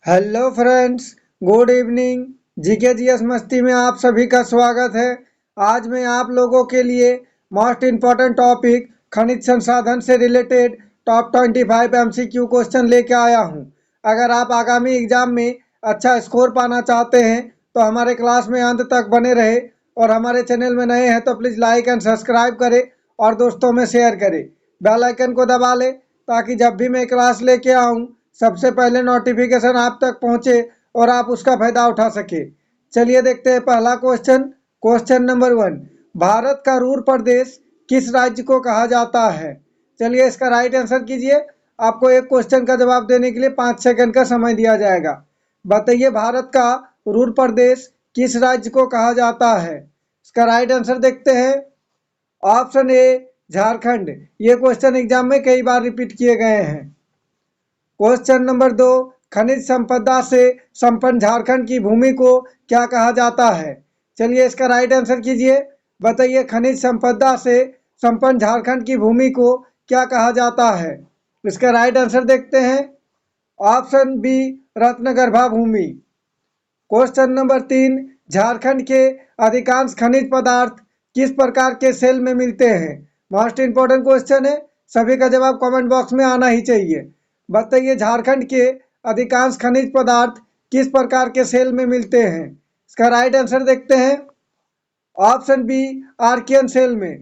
Hello friends, good evening. GK GS मस्ती में आप सभी का स्वागत है। आज मैं आप लोगों के लिए मोस्ट इम्पॉर्टेंट टॉपिक खनिज संसाधन से रिलेटेड टॉप 25 एमसीक्यू क्वेश्चन लेके आया हूं। अगर आप आगामी एग्जाम में अच्छा स्कोर पाना चाहते हैं तो हमारे क्लास में अंत तक बने रहे और हमारे चैनल में नए हैं तो प्लीज़ लाइक एंड सब्सक्राइब करें और दोस्तों में शेयर करें। बेल आइकन को दबा लें ताकि जब भी मैं क्लास लेके आऊँ सबसे पहले नोटिफिकेशन आप तक पहुंचे और आप उसका फायदा उठा सके। चलिए देखते हैं पहला क्वेश्चन। क्वेश्चन नंबर 1, भारत का रूर प्रदेश किस राज्य को कहा जाता है? चलिए इसका राइट आंसर कीजिए। आपको एक क्वेश्चन का जवाब देने के लिए 5 सेकंड का समय दिया जाएगा। बताइए भारत का रूर प्रदेश किस राज्य को कहा जाता है? इसका राइट आंसर देखते हैं। ऑप्शन ए झारखंड। ये क्वेश्चन एग्जाम में कई बार रिपीट किए गए हैं। क्वेश्चन नंबर 2, खनिज संपदा से संपन्न झारखंड की भूमि को क्या कहा जाता है? चलिए इसका राइट आंसर कीजिए। बताइए खनिज संपदा से संपन्न झारखंड की भूमि को क्या कहा जाता है? इसका राइट आंसर देखते हैं। ऑप्शन बी रत्नगर्भा भूमि। क्वेश्चन नंबर 3, झारखंड के अधिकांश खनिज पदार्थ किस प्रकार के सेल में मिलते हैं? मोस्ट इंपॉर्टेंट क्वेश्चन है, सभी का जवाब कमेंट बॉक्स में आना ही चाहिए। बताइए झारखंड के अधिकांश खनिज पदार्थ किस प्रकार के सेल में मिलते हैं? इसका राइट आंसर देखते हैं। ऑप्शन बी आर्कियन सेल में।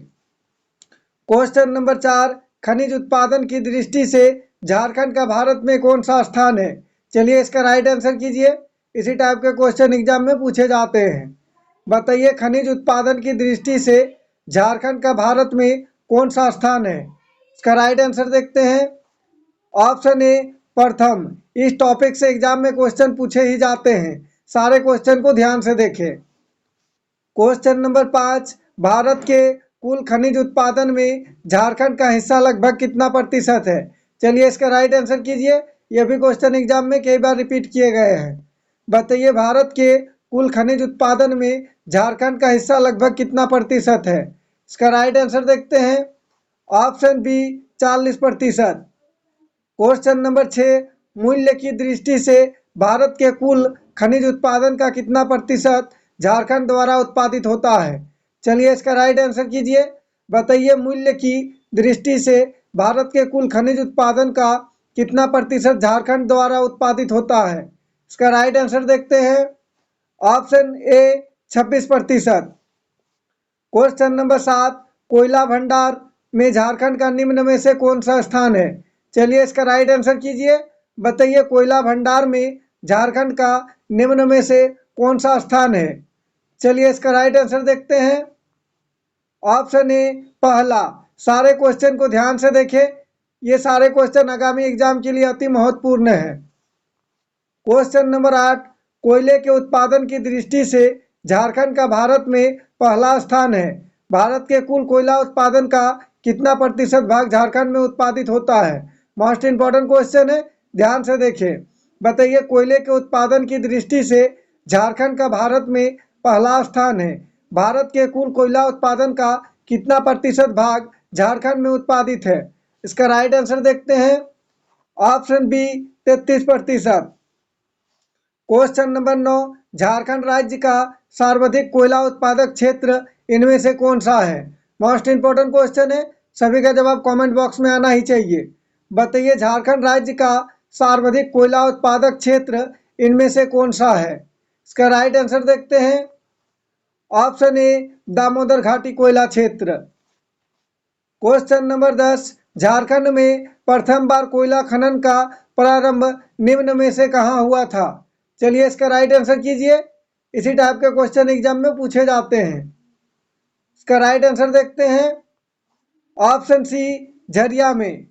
क्वेश्चन नंबर 4, खनिज उत्पादन की दृष्टि से झारखंड का भारत में कौन सा स्थान है? चलिए इसका राइट आंसर कीजिए। इसी टाइप के क्वेश्चन एग्जाम में पूछे जाते हैं। बताइए खनिज उत्पादन की दृष्टि से झारखंड का भारत में कौन सा स्थान है? इसका राइट आंसर देखते हैं। ऑप्शन ए प्रथम। इस टॉपिक से एग्जाम में क्वेश्चन पूछे ही जाते हैं, सारे क्वेश्चन को ध्यान से देखें। क्वेश्चन नंबर 5, भारत के कुल खनिज उत्पादन में झारखंड का हिस्सा लगभग कितना प्रतिशत है? चलिए इसका राइट आंसर कीजिए। यह भी क्वेश्चन एग्जाम में कई बार रिपीट किए गए हैं। बताइए भारत के कुल खनिज उत्पादन में झारखंड का हिस्सा लगभग कितना प्रतिशत है? इसका राइट आंसर देखते हैं। Option B 40%। क्वेश्चन नंबर 6, मूल्य की दृष्टि से भारत के कुल खनिज उत्पादन का कितना प्रतिशत झारखंड द्वारा उत्पादित होता है? चलिए इसका राइट आंसर कीजिए। बताइए मूल्य की दृष्टि से भारत के कुल खनिज उत्पादन का कितना प्रतिशत झारखंड द्वारा उत्पादित होता है? इसका राइट आंसर देखते हैं। ऑप्शन ए 26%। क्वेश्चन नंबर 7, कोयला भंडार में झारखंड का निम्न में से कौन सा स्थान है? चलिए इसका राइट आंसर कीजिए। बताइए कोयला भंडार में झारखंड का निम्न में से कौन सा स्थान है? चलिए इसका राइट आंसर देखते हैं। ऑप्शन ए पहला। सारे क्वेश्चन को ध्यान से देखें, ये सारे क्वेश्चन आगामी एग्जाम के लिए अति महत्वपूर्ण है। क्वेश्चन नंबर 8, कोयले के उत्पादन की दृष्टि से झारखंड का भारत में पहला स्थान है। भारत के कुल कोयला उत्पादन का कितना प्रतिशत भाग झारखंड में उत्पादित होता है? मोस्ट इंपॉर्टेंट क्वेश्चन है, ध्यान से देखें। बताइए कोयले के उत्पादन की दृष्टि से झारखंड का भारत में पहला स्थान है। भारत के कुल कोयला उत्पादन का कितना प्रतिशत भाग झारखंड में उत्पादित है? इसका राइट आंसर देखते हैं। Option B 33%। Question number 9, Jharkhand राज्य का सर्वाधिक कोयला उत्पादक क्षेत्र इनमें से कौन सा है? मोस्ट इंपॉर्टेंट क्वेश्चन है, सभी का जवाब कमेंट बॉक्स में आना ही चाहिए। बताइए झारखंड राज्य का सर्वाधिक कोयला उत्पादक क्षेत्र इनमें से कौन सा है? इसका राइट आंसर देखते हैं। ऑप्शन ए दामोदर घाटी कोयला क्षेत्र। क्वेश्चन नंबर 10, झारखंड में प्रथम बार कोयला खनन का प्रारंभ निम्न में से कहाँ हुआ था? चलिए इसका राइट आंसर कीजिए। इसी टाइप के क्वेश्चन एग्जाम में पूछे जाते हैं। इसका राइट आंसर देखते हैं। ऑप्शन सी झरिया में।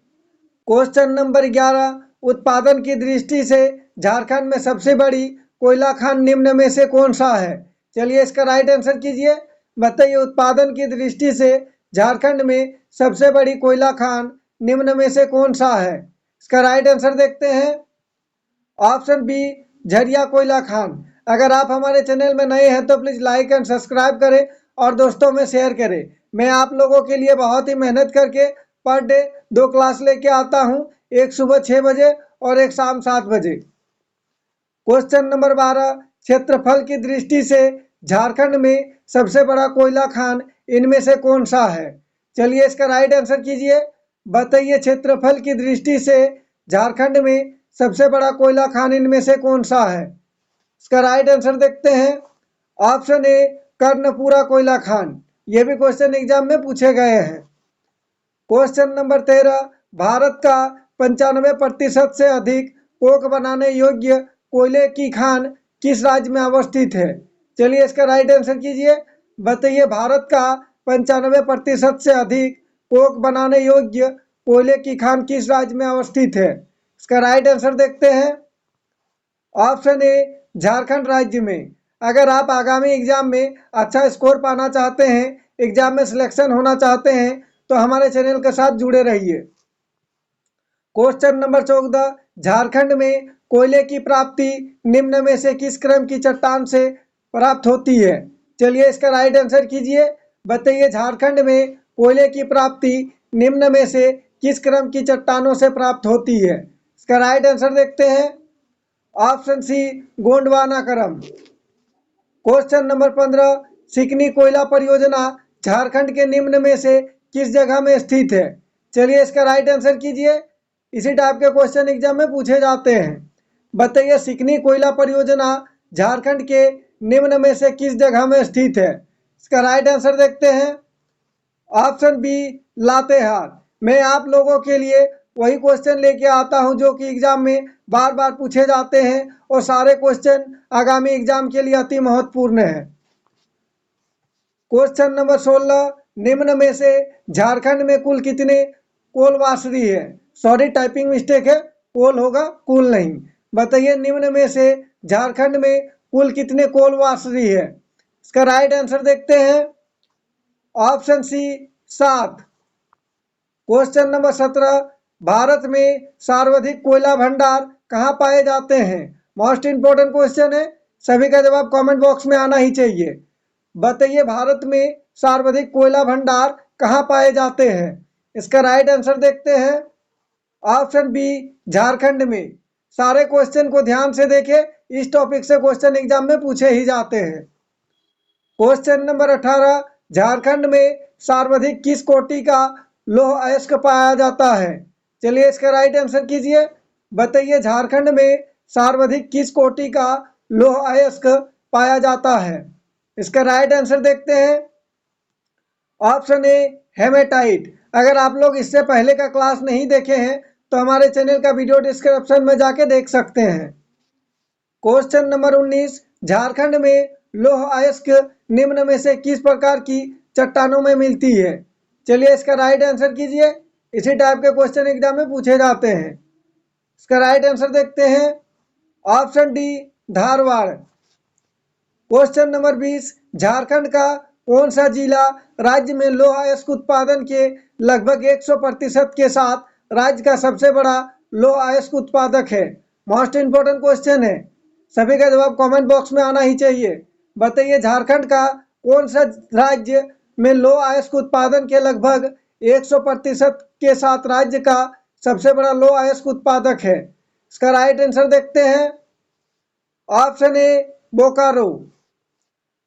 क्वेश्चन नंबर 11, उत्पादन की दृष्टि से झारखंड में सबसे बड़ी कोयला खान निम्न में से कौन सा है? चलिए इसका राइट आंसर कीजिए। बताइए उत्पादन की दृष्टि से झारखंड में सबसे बड़ी कोयला खान निम्न में से कौन सा है? इसका राइट आंसर देखते हैं। ऑप्शन बी झरिया कोयला खान। अगर आप हमारे चैनल में नए हैं तो प्लीज़ लाइक एंड सब्सक्राइब करें और दोस्तों में शेयर करें। मैं आप लोगों के लिए बहुत ही मेहनत करके पर डे 2 क्लास लेके आता हूं, एक सुबह 6 बजे और एक शाम 7 बजे। क्वेश्चन नंबर 12, क्षेत्रफल की दृष्टि से झारखंड में सबसे बड़ा कोयला खान इनमें से कौन सा है? चलिए इसका राइट आंसर कीजिए। बताइए क्षेत्रफल की दृष्टि से झारखंड में सबसे बड़ा कोयला खान इनमें से कौन सा है? इसका राइट आंसर देखते हैं। ऑप्शन ए कर्णपुरा कोयला खान। ये भी क्वेश्चन एग्जाम में पूछे गए हैं। क्वेश्चन नंबर 13, भारत का 95% से अधिक कोक बनाने योग्य कोयले की खान किस राज्य में अवस्थित है? चलिए इसका राइट आंसर कीजिए। बताइए भारत का 95% से अधिक कोक बनाने योग्य कोयले की खान किस राज्य में अवस्थित है? इसका राइट आंसर देखते हैं। ऑप्शन ए झारखंड राज्य में। अगर आप आगामी एग्जाम में अच्छा स्कोर पाना चाहते हैं, एग्जाम में सिलेक्शन होना चाहते हैं, तो हमारे चैनल के साथ जुड़े रहिए। क्वेश्चन नंबर 14, झारखंड में कोयले की प्राप्ति निम्न में से किस क्रम की चट्टान से प्राप्त होती है? चलिए इसका राइट आंसर कीजिए। बताइए झारखंड में कोयले की प्राप्ति निम्न में से किस क्रम की चट्टानों से प्राप्त होती है? इसका राइट आंसर देखते हैं। ऑप्शन सी गोंडवाना क्रम। क्वेश्चन नंबर 15, सिकनी कोयला परियोजना झारखंड के निम्न में से किस जगह में स्थित है? चलिए इसका राइट आंसर कीजिए। इसी टाइप के क्वेश्चन एग्जाम में पूछे जाते हैं। बताइए सिकनी कोयला परियोजना झारखंड के निम्न में से किस जगह में स्थित है? इसका राइट आंसर देखते हैं। Option B Latehar. मैं आप लोगों के लिए वही क्वेश्चन लेके आता हूं जो कि एग्जाम में बार बार पूछे जाते हैं और सारे क्वेश्चन आगामी एग्जाम के लिए अति महत्वपूर्ण है। क्वेश्चन नंबर 16, निम्न में से झारखंड में कुल कितने कोलवासरी है? सॉरी टाइपिंग मिस्टेक है, कोल होगा कुल नहीं। बताइए निम्न में से झारखंड में कुल कितने कोलवासरी है? इसका राइट आंसर देखते हैं। Option C 7। Question number 17, Bharat में सर्वाधिक कोयला भंडार कहाँ पाए जाते हैं? मोस्ट इंपोर्टेंट क्वेश्चन है, सभी का जवाब कमेंट बॉक्स में आना ही चाहिए। बताइए भारत में सर्वाधिक कोयला भंडार कहाँ पाए जाते हैं? इसका राइट आंसर देखते हैं। ऑप्शन बी झारखंड में। सारे क्वेश्चन को ध्यान से देखें, इस टॉपिक से क्वेश्चन एग्जाम में पूछे ही जाते हैं। क्वेश्चन नंबर 18, झारखंड में सर्वाधिक किस कोटि का लौह अयस्क पाया जाता है? चलिए इसका राइट आंसर कीजिए। बताइए झारखंड में सर्वाधिक किस कोटि का लौह अयस्क पाया जाता है? इसका राइट आंसर देखते हैं। Option A haematite. अगर आप लोग इससे पहले का क्लास नहीं देखे हैं तो हमारे चैनल का वीडियो डिस्क्रिप्शन में जाके देख सकते हैं। क्वेश्चन नंबर 19, झारखंड में लौह अयस्क निम्न में से किस प्रकार की चट्टानों में मिलती है? चलिए इसका राइट आंसर कीजिए। इसी टाइप के क्वेश्चन एग्जाम में पूछे जाते हैं। इसका राइट आंसर देखते हैं। Option D Dharwad. Question number 20, Jharkhand का कौन सा जिला राज्य में लौह अयस्क उत्पादन के लगभग 100% के साथ राज्य का सबसे बड़ा लौह अयस्क उत्पादक है? मोस्ट इंपोर्टेंट क्वेश्चन है, सभी का जवाब कमेंट बॉक्स में आना ही चाहिए। बताइए झारखंड का कौन सा राज्य में लौह अयस्क उत्पादन के लगभग 100% के साथ राज्य का सबसे बड़ा लौह अयस्क उत्पादक है? इसका राइट आंसर देखते हैं। ऑप्शन ए बोकारो।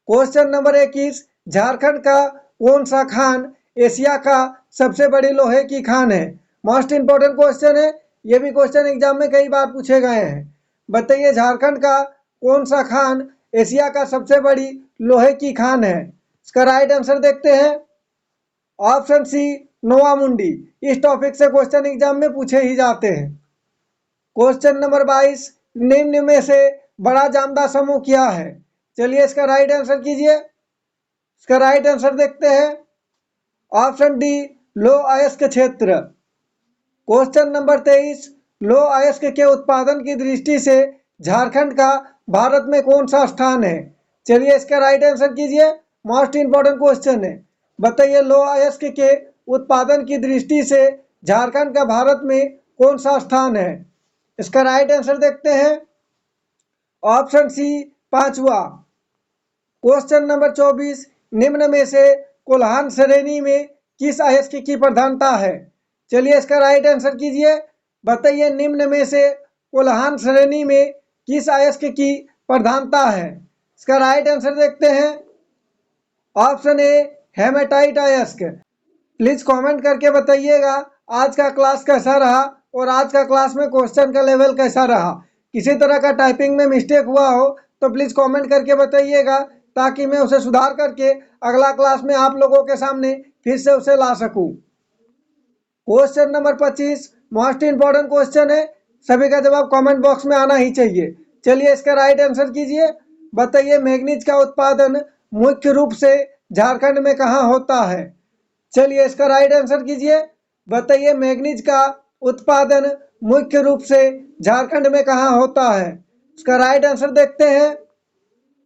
क्वेश्चन नंबर 21, झारखंड का कौन सा खान एशिया का सबसे बड़ी लोहे की खान है? मोस्ट इंपोर्टेंट क्वेश्चन है, ये भी क्वेश्चन एग्जाम में कई बार पूछे गए हैं। बताइए झारखंड का कौन सा खान एशिया का सबसे बड़ी लोहे की खान है? इसका राइट आंसर देखते हैं। Option C Noamundi. इस टॉपिक से क्वेश्चन एग्जाम में पूछे ही जाते हैं। क्वेश्चन नंबर 22, निम्न में से बड़ा जामदा समूह क्या है? चलिए इसका राइट आंसर कीजिए। इसका राइट आंसर देखते हैं। ऑप्शन डी लौह अयस्क क्षेत्र। क्वेश्चन नंबर 23, लौह अयस्क के उत्पादन की दृष्टि से झारखंड का भारत में कौन सा स्थान है? चलिए इसका राइट आंसर कीजिए। मोस्ट इंपोर्टेंट क्वेश्चन है। बताइए लौह अयस्क के उत्पादन की दृष्टि से झारखंड का भारत में कौन सा स्थान है? इसका राइट आंसर देखते हैं। ऑप्शन सी 5वां। क्वेश्चन नंबर 24, निम्न में से कोल्हान श्रेणी में किस अयस्क की प्रधानता है? चलिए इसका राइट आंसर कीजिए। बताइए निम्न में से कोल्हान श्रेणी में किस अयस्क की प्रधानता है? इसका राइट आंसर देखते हैं, ऑप्शन ए हेमेटाइट अयस्क। प्लीज कमेंट करके बताइएगा आज का क्लास कैसा रहा और आज का क्लास में क्वेश्चन का लेवल कैसा रहा। किसी तरह का टाइपिंग में मिस्टेक हुआ हो तो प्लीज कमेंट करके बताइएगा, ताकि मैं उसे सुधार करके अगला क्लास में आप लोगों के सामने फिर से उसे ला सकूं। Question number 25 most important question है, सभी का जवाब कमेंट बॉक्स में आना ही चाहिए। चलिए इसका राइट आंसर कीजिए। बताइए मैग्नीज का उत्पादन मुख्य रूप से झारखंड में कहाँ होता है? चलिए इसका राइट आंसर कीजिए। बताइए मैग्नीज का उत्पादन मुख्य रूप से झारखंड में कहाँ होता है? इसका राइट आंसर देखते हैं,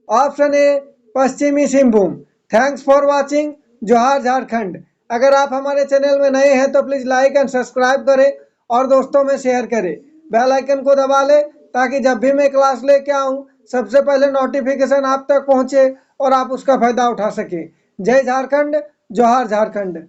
ऑप्शन ए पश्चिमी सिंहभूम। Thanks for watching. जोहार झारखंड। अगर आप हमारे चैनल में नए हैं तो प्लीज़ लाइक एंड सब्सक्राइब करें और दोस्तों में शेयर करें। बेल आइकन को दबा लें ताकि जब भी मैं क्लास लेके आऊँ सबसे पहले नोटिफिकेशन आप तक पहुँचे और आप उसका फायदा उठा सकें। जय झारखंड, जोहार झारखंड।